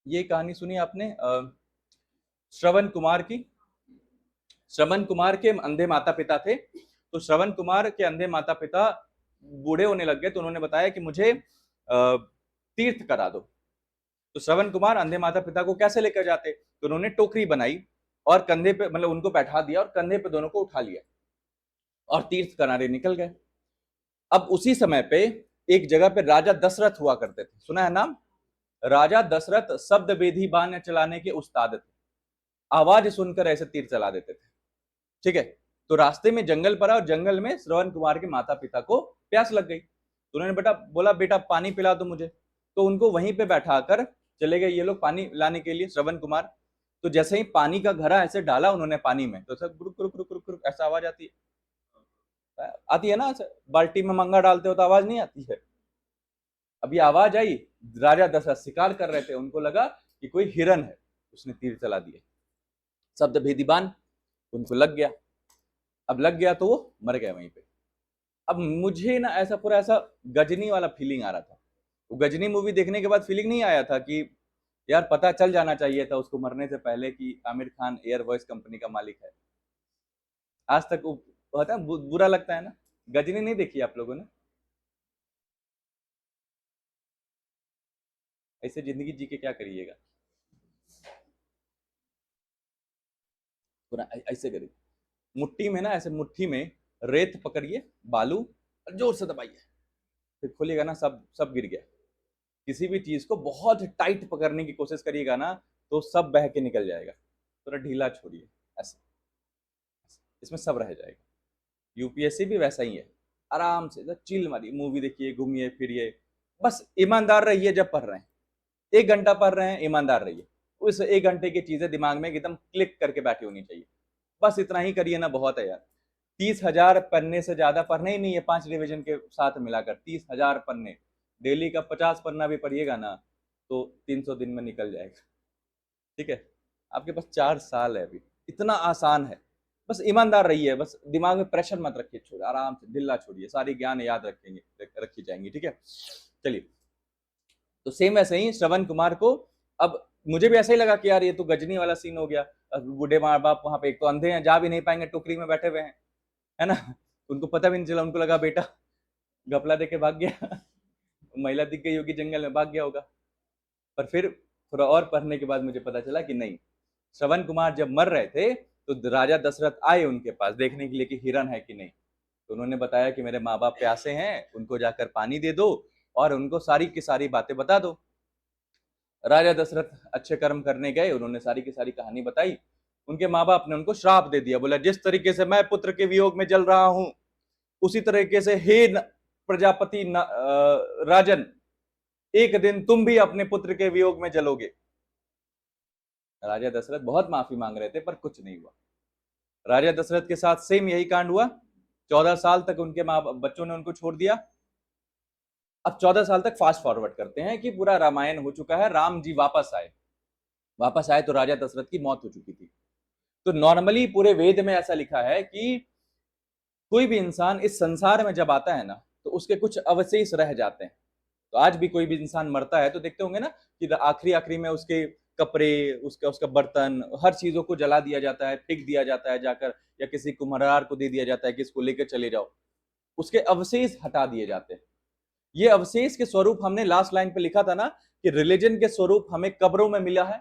ये कहानी सुनी आपने श्रवण कुमार की? श्रवण कुमार के अंधे माता पिता थे, तो श्रवण कुमार के अंधे माता पिता बूढ़े होने लग गए, तो उन्होंने बताया कि मुझे तीर्थ करा दो। तो श्रवण कुमार अंधे माता पिता को कैसे लेकर जाते? तो उन्होंने टोकरी बनाई और कंधे पे, मतलब उनको बैठा दिया और कंधे पे दोनों को उठा लिया और तीर्थ कराने निकल गए। अब उसी समय पे एक जगह पे राजा दशरथ हुआ करते थे, सुना है नाम? राजा दशरथ शब्द वेदी बाण चलाने के उस्ताद थे, आवाज सुनकर ऐसे तीर चला देते थे। ठीक है, तो रास्ते में जंगल पड़ा और जंगल में श्रवण कुमार के माता पिता को प्यास लग गई, तो उन्होंने बोला बेटा पानी पिला दो मुझे। तो उनको वहीं पे बैठाकर चले गए ये लोग पानी लाने के लिए, श्रवण कुमार। तो जैसे ही पानी का घड़ा ऐसे डाला उन्होंने पानी में, तो सब गुरुक गुरुक गुरुक गुरुक ऐसा आवाज आती है ना, बाल्टी में मंगा डालते हो तो आवाज नहीं आती है। अभी आवाज आई, राजा दशरथ शिकार कर रहे थे, उनको लगा कि कोई हिरन है, उसने तीर चला दिए, शब्द भेदी बाण उनको लग गया। अब लग गया तो वो मर गए वहीं पे। अब मुझे ना ऐसा पूरा ऐसा गजनी वाला फीलिंग आ रहा था। वो गजनी मूवी देखने के बाद फीलिंग नहीं आया था कि यार पता चल जाना चाहिए था उसको मरने से पहले कि Aamir Khan air voice company का मालिक है। आज तक वो होता है बुरा लगता है ना। गजनी नहीं देखी आप लोगों ने? ऐसे जिंदगी जी के क्या करिएगा, पूरा ऐसे करिए। मुट्ठी में ना, ऐसे मुट्ठी में रेत पकड़िए, बालू, और जोर से दबाइए, फिर खोलिएगा ना, सब सब गिर गया। किसी भी चीज को बहुत टाइट पकड़ने की कोशिश करिएगा ना, तो सब बह के निकल जाएगा। थोड़ा ढीला छोड़िए, ऐसे इसमें सब रह जाएगा। यूपीएससी भी वैसा ही है, आराम से चिल मारिए, मूवी देखिए, घूमिए फिरिए, बस ईमानदार रहिए। जब पढ़ रहे हैं 1 घंटा पढ़ रहे हैं, ईमानदार रहिए। उस 1 घंटे की चीजें दिमाग में एकदम क्लिक करके बैठी होनी चाहिए। बस इतना ही करिए ना, बहुत है यार। 30,000 पन्ने से ज्यादा पढ़ना ही नहीं है, 5 रिविजन के साथ मिलाकर 30,000 पन्ने। डेली का 50 पन्ना भी पढ़िएगा ना, तो 300 दिन में निकल जाएगा। ठीक है, आपके पास 4 साल है अभी, इतना आसान है। बस ईमानदार रहिए, बस दिमाग में प्रेशर मत रखिए, छोड़ आराम से ढिल्ला छोड़िए, सारी ज्ञान याद रखेंगे, रखी जाएंगी। ठीक है, चलिए। तो सेम वैसे ही श्रवण कुमार को, अब मुझे भी ऐसा ही लगा कि यार ये तो गजनी वाला सीन हो गया। बूढ़े माँ बाप वहां पे, एक तो अंधे हैं, जा भी नहीं पाएंगे, टोकरी में बैठे हुए हैं, है ना। उनको पता भी नहीं चला, उनको लगा बेटा घपला देके भाग गया। महिला दिख गई होगी जंगल में, भाग गया होगा। पर फिर थोड़ा और पढ़ने के बाद मुझे पता चला कि नहीं, श्रवण कुमार जब मर रहे थे तो राजा दशरथ आए उनके पास देखने के लिए कि हिरन है कि नहीं। तो उन्होंने बताया कि मेरे माँ बाप प्यासे हैं, उनको जाकर पानी दे दो और उनको सारी की सारी बातें बता दो। राजा दशरथ अच्छे कर्म करने गए, उन्होंने सारी की सारी कहानी बताई। उनके माँ बाप ने उनको श्राप दे दिया, बोला जिस तरीके से मैं पुत्र के वियोग में जल रहा हूं, उसी तरीके से हे प्रजापति राजन, एक दिन तुम भी अपने पुत्र के वियोग में जलोगे। राजा दशरथ बहुत माफी मांग रहे थे पर कुछ नहीं हुआ। राजा दशरथ के साथ सेम यही कांड हुआ। 14 साल तक उनके माँ बच्चों ने उनको छोड़ दिया। अब 14 साल तक फास्ट फॉरवर्ड करते हैं कि पूरा रामायण हो चुका है, राम जी वापस आए। वापस आए तो राजा दशरथ की मौत हो चुकी थी। तो नॉर्मली पूरे वेद में ऐसा लिखा है कि कोई भी इंसान इस संसार में जब आता है ना, तो उसके कुछ अवशेष रह जाते हैं। तो आज भी कोई भी इंसान मरता है तो देखते होंगे ना कि आखिरी आखिरी में उसके कपड़े, उसका उसका बर्तन, हर चीजों को जला दिया जाता है, फेंक दिया जाता है जाकर, या किसी कुम्हार को दे दिया जाता है कि इसको लेकर चले जाओ। उसके अवशेष हटा दिए जाते हैं। ये अवशेष के स्वरूप हमने लास्ट लाइन पे लिखा था ना कि रिलीजन के स्वरूप हमें कब्रों में मिला है।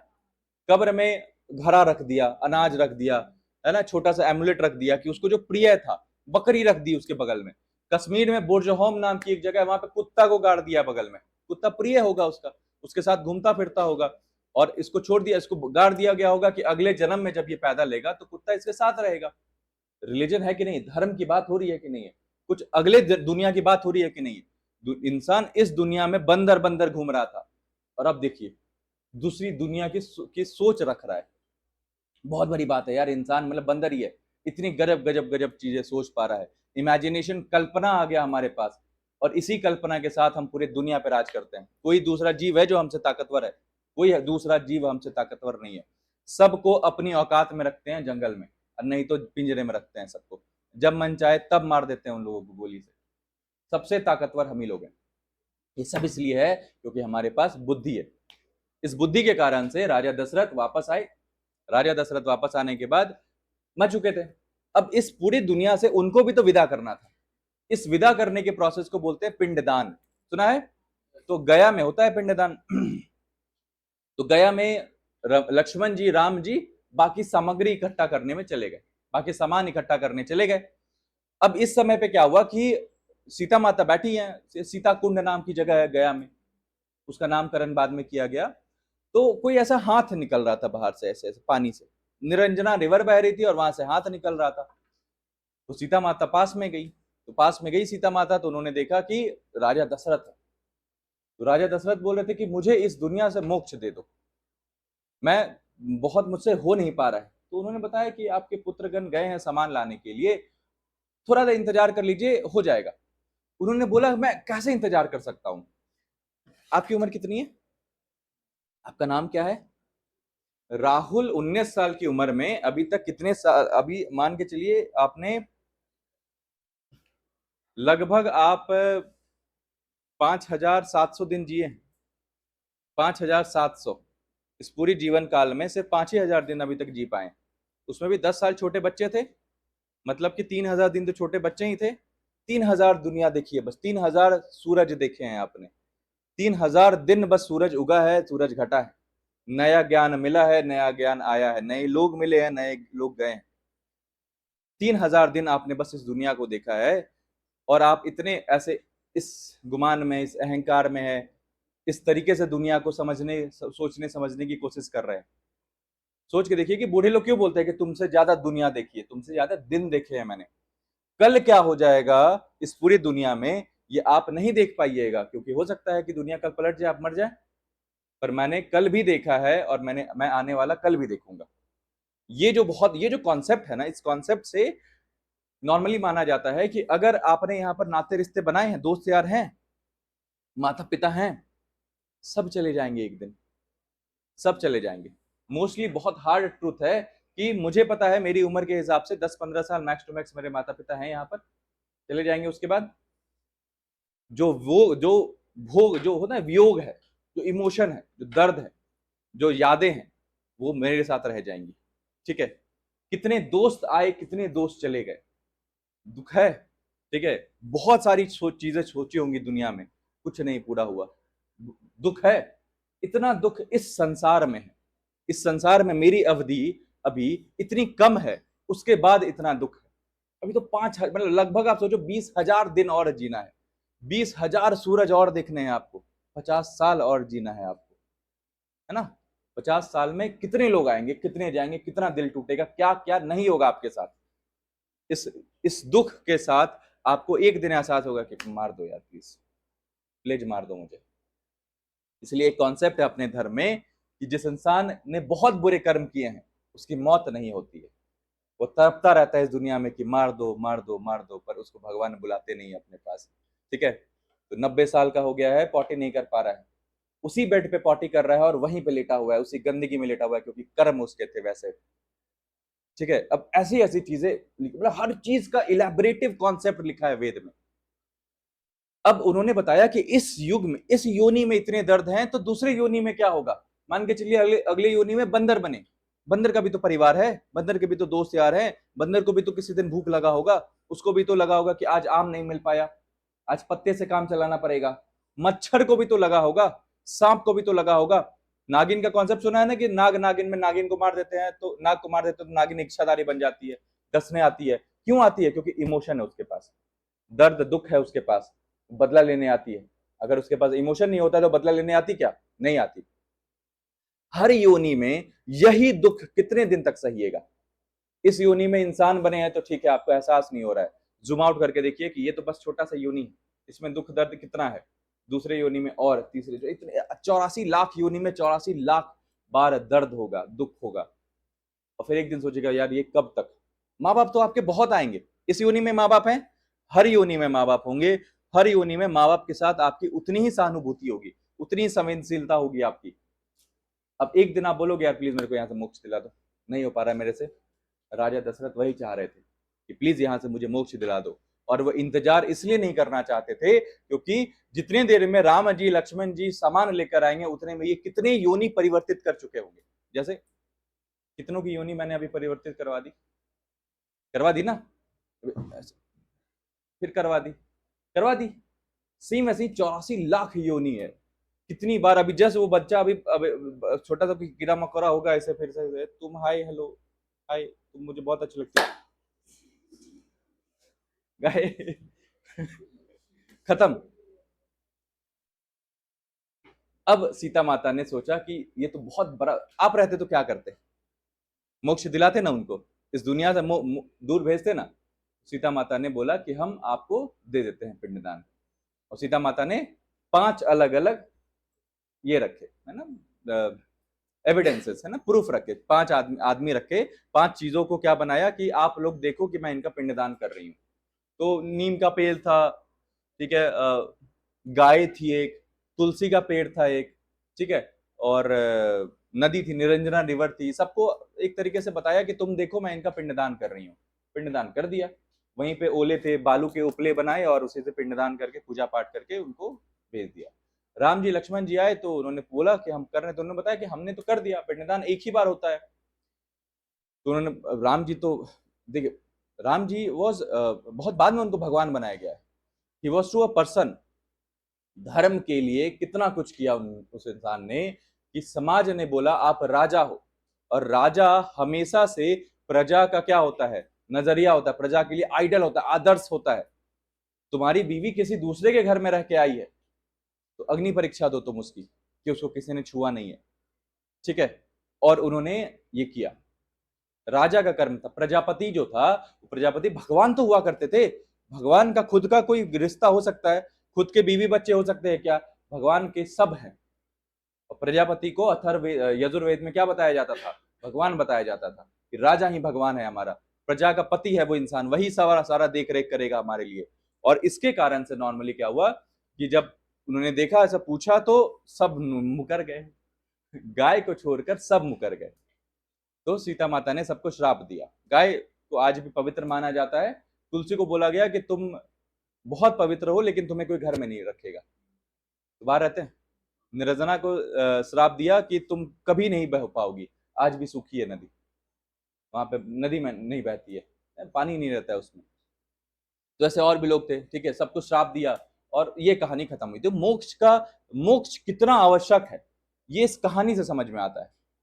कब्र में घड़ा रख दिया, अनाज रख दिया, है ना, छोटा सा एमुलेट रख दिया कि उसको जो प्रिय था, बकरी रख दी उसके बगल में। कश्मीर में बोर्जहोम नाम की एक जगह है, वहां पे कुत्ता को गाड़ दिया बगल में। कुत्ता प्रिय होगा उसका, उसके साथ घूमता फिरता होगा, और इसको छोड़ दिया, इसको गाड़ दिया गया होगा कि अगले जन्म में जब ये पैदा लेगा तो कुत्ता इसके साथ रहेगा। रिलीजन है कि नहीं, धर्म की बात हो रही है कि नहीं है, कुछ अगले दुनिया की बात हो रही है कि नहीं है। इंसान इस दुनिया में बंदर बंदर घूम रहा था, और अब देखिए दूसरी दुनिया की सोच रख रहा है। बहुत बड़ी बात है यार, इंसान मतलब बंदर ही है, इतनी गजब गजब गजब चीजें सोच पा रहा है। इमेजिनेशन, कल्पना आ गया हमारे पास, और इसी कल्पना के साथ हम पूरे दुनिया पे राज करते हैं। कोई दूसरा जीव है जो हमसे ताकतवर है? कोई दूसरा जीव हमसे ताकतवर नहीं है। सबको अपनी औकात में रखते हैं जंगल में, और नहीं तो पिंजरे में रखते हैं सबको। जब मन चाहे तब मार देते हैं उन लोगों को गोली से। सबसे ताकतवर हम ही लोग हैं। ये सब इसलिए है क्योंकि हमारे पास बुद्धि है। इस बुद्धि के कारण से राजा दशरथ वापस आए। राजा दशरथ वापस आने के बाद मर चुके थे। अब इस पूरी दुनिया से उनको भी तो विदा करना था। इस विदा करने के प्रोसेस को बोलते हैं पिंडदान। सुना है? तो गया में होता है पिंडदान। तो गया में लक्ष्मण जी, राम जी बाकी सामग्री इकट्ठा करने में चले गए, बाकी सामान इकट्ठा करने चले गए। अब इस समय पे क्या हुआ कि सीता माता बैठी हैं, सीता कुंड नाम की जगह है गया में, उसका नामकरण बाद में किया गया। तो कोई ऐसा हाथ निकल रहा था बाहर से, ऐसे ऐसे पानी से, निरंजना रिवर बह रही थी और वहां से हाथ निकल रहा था। तो सीता माता पास में गई, तो पास में गई सीता माता, तो उन्होंने देखा कि राजा दशरथ है। तो राजा दशरथ बोल रहे थे कि मुझे इस दुनिया से मोक्ष दे दो, मैं बहुत मुझसे हो नहीं पा रहा है। तो उन्होंने बताया कि आपके पुत्रगण गए हैं सामान लाने के लिए, थोड़ा सा इंतजार कर लीजिए, हो जाएगा। उन्होंने बोला मैं कैसे इंतजार कर सकता हूं? आपकी उम्र कितनी है? आपका नाम क्या है? राहुल 19 साल की उम्र में अभी तक कितने साल, अभी मान के चलिए आपने लगभग आप 5,700 दिन जिए। 5,700 इस पूरी जीवन काल में सिर्फ 5,000 दिन अभी तक जी पाए। उसमें भी 10 साल छोटे बच्चे थे, मतलब कि 3,000 दिन तो छोटे बच्चे ही थे। 3,000 दुनिया देखी है, बस 3,000 सूरज देखे हैं आपने। 3,000 दिन बस सूरज उगा है, सूरज घटा है, नया ज्ञान मिला है, नया ज्ञान आया है, नए लोग मिले हैं, नए लोग गए हैं। 3,000 दिन आपने बस इस दुनिया को देखा है, और आप इतने ऐसे इस गुमान में, इस अहंकार में है, इस तरीके से दुनिया को समझने, सोचने समझने की कोशिश कर रहे हैं। सोच के देखिए कि बूढ़े लोग क्यों बोलते हैं कि तुमसे ज्यादा दुनिया देखी है, तुमसे ज्यादा दिन देखे हैं मैंने। कल क्या हो जाएगा इस पूरी दुनिया में ये आप नहीं देख पाइएगा, क्योंकि हो सकता है कि दुनिया कल पलट जाए, आप मर जाए। पर मैंने कल भी देखा है और मैं आने वाला कल भी देखूंगा। ये जो कॉन्सेप्ट है ना, इस कॉन्सेप्ट से नॉर्मली माना जाता है कि अगर आपने यहाँ पर नाते रिश्ते बनाए हैं, दोस्त यार हैं, माता पिता हैं, सब चले जाएंगे एक दिन, सब चले जाएंगे। मोस्टली बहुत हार्ड ट्रूथ है कि मुझे पता है मेरी उम्र के हिसाब से 10-15 साल मैक्स टू मैक्स मेरे माता पिता हैं यहाँ पर, चले जाएंगे। उसके बाद जो भोग जो होता है, वियोग है, जो इमोशन है, जो दर्द है, जो यादें हैं, वो मेरे साथ रह जाएंगी। ठीक है? कितने दोस्त आए, कितने दोस्त चले गए, दुख है। ठीक है? बहुत सारी चीजें सोची होंगी दुनिया में, कुछ नहीं पूरा हुआ, दुख है। इतना दुख इस संसार में है, इस संसार में मेरी अवधि अभी इतनी कम है, उसके बाद इतना दुख है। अभी तो 5 मतलब लगभग आप सोचो 20,000 दिन और जीना है, 20,000 सूरज और देखने हैं आपको, 50 साल और जीना है आपको, है ना? 50 साल में कितने लोग आएंगे, कितने जाएंगे, कितना दिल टूटेगा, क्या क्या नहीं होगा आपके साथ। इस दुख के साथ आपको एक दिन एहसास होगा कि मार दो यार, प्लीज प्लीज मार दो मुझे। इसलिए एक कॉन्सेप्ट है अपने धर्म में कि जिस इंसान ने बहुत बुरे कर्म किए हैं उसकी मौत नहीं होती है, वो तड़पता रहता है इस दुनिया में कि मार दो मार दो मार दो, पर उसको भगवान बुलाते नहीं अपने पास। ठीक है? तो 90 साल का हो गया है, पॉटी नहीं कर पा रहा है, उसी बेड पे पॉटी कर रहा है और वहीं पे लेटा हुआ है, उसी गंदगी में लेटा हुआ है, क्योंकि कर्म उसके थे वैसे। ठीक है? अब ऐसी ऐसी चीजें, मतलब हर चीज का इलेबोरेटिव कॉन्सेप्ट लिखा है वेद में। अब उन्होंने बताया कि इस युग में, इस योनि में इतने दर्द हैं, तो दूसरे योनि में क्या होगा? मान के चलिए अगले अगले योनि में बंदर बने, बंदर का भी तो परिवार है, बंदर के भी तो दोस्त यार हैं, बंदर को भी तो किसी दिन भूख लगा होगा, उसको भी तो लगा होगा कि आज आम नहीं मिल पाया, आज पत्ते से काम चलाना पड़ेगा। मच्छर को भी तो लगा होगा, सांप को भी तो लगा होगा। नागिन का कॉन्सेप्ट सुना है ना कि नाग नागिन में, नागिन को मार देते हैं तो, नाग को मार देते हैं तो नागिन इच्छाधारी बन जाती है, डसने आती है। क्यों आती है? क्योंकि इमोशन है उसके पास, दर्द दुख है उसके पास, बदला लेने आती है। अगर उसके पास इमोशन नहीं होता तो बदला लेने आती क्या? नहीं आती। हर योनि में यही दुख कितने दिन तक सहिएगा? इस योनि में इंसान बने हैं तो ठीक है, आपको एहसास नहीं हो रहा है, जूम आउट करके देखिए कि ये तो बस छोटा सा योनि है, इसमें दुख दर्द कितना है। दूसरे योनि में और तीसरे, जो इतने 84 लाख योनि में 84 लाख बार दर्द होगा, दुख होगा। और फिर एक दिन सोचेगा यार ये कब तक? माँ बाप तो आपके बहुत आएंगे, इस योनि में माँ बाप हैं, हर योनि में माँ बाप होंगे, हर योनि में माँ बाप के साथ आपकी उतनी ही सहानुभूति होगी, उतनी ही संवेदनशीलता होगी आपकी। अब एक दिन आप बोलोगे यार प्लीज मेरे को यहाँ से मोक्ष दिला दो, नहीं हो पा रहा है मेरे से। राजा दशरथ वही चाह रहे थे कि प्लीज यहाँ से मुझे मोक्ष दिला दो, और वो इंतजार इसलिए नहीं करना चाहते थे क्योंकि जितने देर में राम जी लक्ष्मण जी सामान लेकर आएंगे उतने में ये कितने योनि परिवर्तित कर चुके होंगे। जैसे कितनों की योनि मैंने अभी परिवर्तित करवा दी ना, फिर करवा दी सेम ऐसी 84 लाख योनि है। कितनी बार अभी जैसे वो बच्चा अभी छोटा सा कीड़ा मकोड़ा होगा ऐसे फिर से तुम हाय हेलो हाय तुम मुझे बहुत अच्छी लगती है गाय खत्म। अब सीता माता ने सोचा कि ये तो बहुत बड़ा, आप रहते तो क्या करते, मोक्ष दिलाते ना उनको, इस दुनिया से दूर भेजते ना। सीता माता ने बोला कि हम आपको दे देते हैं पिंडदान। और सीता माता ने 5 अलग अलग ये रखे है ना, एविडेंसेस है ना, प्रूफ रखे, 5 आदमी रखे, 5 चीजों को क्या बनाया कि आप लोग देखो कि मैं इनका पिंडदान कर रही हूँ। तो नीम का पेड़ था, ठीक है, गाय थी एक, तुलसी का पेड़ था एक, ठीक है, और नदी थी, निरंजना रिवर थी। सबको एक तरीके से बताया कि तुम देखो मैं इनका पिंडदान कर रही हूँ। पिंडदान कर दिया। वहीं पे ओले थे, बालू के उपले बनाए और उसे से पिंडदान करके पूजा पाठ करके उनको भेज दिया। राम जी लक्ष्मण जी आए तो उन्होंने बोला कि हम कर रहे हैं, तो उन्होंने बताया कि हमने तो कर दिया, पिंडदान एक ही बार होता है। तो उन्होंने राम जी तो देखिए, राम जी वॉज बहुत बाद में उनको भगवान बनाया गया है। He was to a person, धर्म के लिए कितना कुछ किया उस इंसान ने कि समाज ने बोला आप राजा हो, और राजा हमेशा से प्रजा का क्या होता है, नजरिया होता है, प्रजा के लिए आइडल होता है, आदर्श होता है। तुम्हारी बीवी किसी दूसरे के घर में रह के आई है तो अग्नि परीक्षा दो तुम उसकी कि उसको किसी ने छुआ नहीं है, ठीक है। और उन्होंने ये किया, राजा का कर्म था। प्रजापति जो था, प्रजापति भगवान तो हुआ करते थे। भगवान का खुद का कोई रिश्ता हो सकता है, खुद के बीवी बच्चे हो सकते हैं क्या, भगवान के सब हैं। और प्रजापति को अथर्व यजुर्वेद में क्या बताया जाता था, भगवान बताया जाता था कि राजा ही भगवान है हमारा, प्रजा का पति है वो इंसान, वही सारा सारा देख रेख करेगा हमारे लिए। और इसके कारण से नॉर्मली क्या हुआ कि जब उन्होंने देखा, ऐसा पूछा तो सब मुकर गए, गाय को छोड़कर सब मुकर गए। तो सीता माता ने सबको श्राप दिया। गाय को आज भी पवित्र माना जाता है। तुलसी को बोला गया कि तुम बहुत पवित्र हो लेकिन तुम्हें कोई घर में नहीं रखेगा, तो बाहर रहते हैं। निरंजना को श्राप दिया कि तुम कभी नहीं बह पाओगी, आज भी सूखी है नदी, वहां पे नदी में नहीं बहती है, पानी नहीं रहता है उसमें। तो ऐसे और भी लोग थे, ठीक है, सबको श्राप दिया और ये कहानी खत्म हुई। तो मोक्ष कितना आवश्यक है ये इस कहानी से समझ में आता है।